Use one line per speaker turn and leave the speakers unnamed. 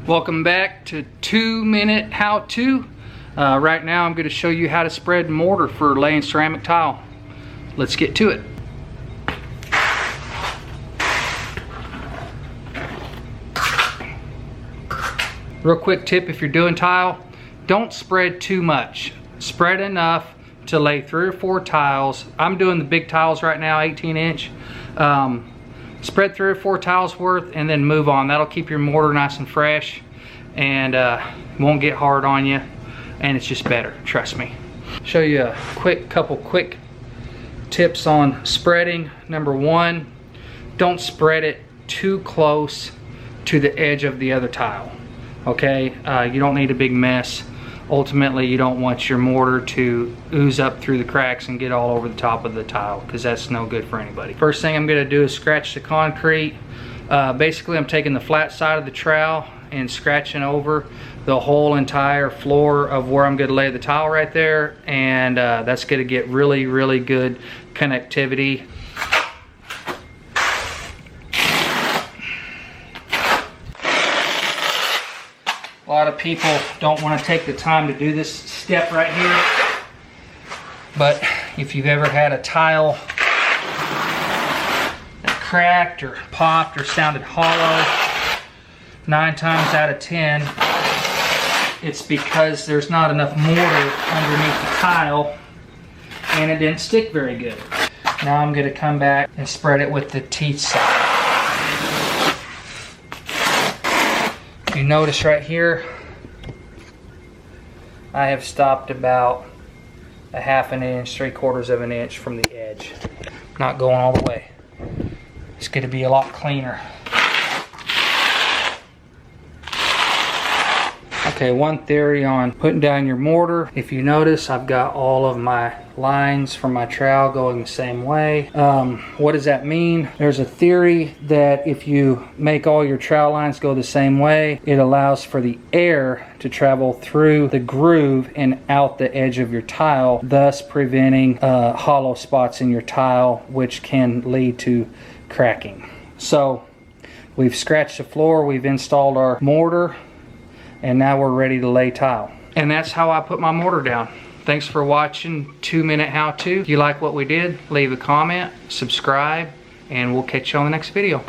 Welcome back to 2-minute how-to. Right now I'm going to show you how to spread mortar for laying ceramic tile. Let's get to it. Real quick tip, if you're doing tile, don't spread too much. Spread enough to lay 3 or 4 tiles. I'm doing the big tiles right now, 18-inch. Spread 3 or 4 tiles worth and then move on. That'll keep your mortar nice and fresh and won't get hard on you, and it's just better, trust me. Show you a couple quick tips on spreading. Number 1, don't spread it too close to the edge of the other tile. Okay, you don't need a big mess. Ultimately, you don't want your mortar to ooze up through the cracks and get all over the top of the tile, because that's no good for anybody. First thing I'm going to do is scratch the concrete. Basically, I'm taking the flat side of the trowel and scratching over the whole entire floor of where I'm going to lay the tile right there, and that's going to get really, really good connectivity. A lot of people don't want to take the time to do this step right here, but if you've ever had a tile that cracked or popped or sounded hollow, 9 times out of 10 it's because there's not enough mortar underneath the tile and it didn't stick very good. Now I'm going to come back and spread it with the teeth side. You notice right here, I have stopped about a 1/2 inch, 3/4 of an inch from the edge. Not going all the way. It's going to be a lot cleaner. Okay, one theory on putting down your mortar. If you notice, I've got all of my lines from my trowel going the same way. What does that mean? There's a theory that if you make all your trowel lines go the same way, it allows for the air to travel through the groove and out the edge of your tile, thus preventing hollow spots in your tile, which can lead to cracking. So we've scratched the floor, we've installed our mortar, and now we're ready to lay tile. And that's how I put my mortar down. Thanks for watching 2-minute how-to. If you like what we did, leave a comment, subscribe, and we'll catch you on the next video.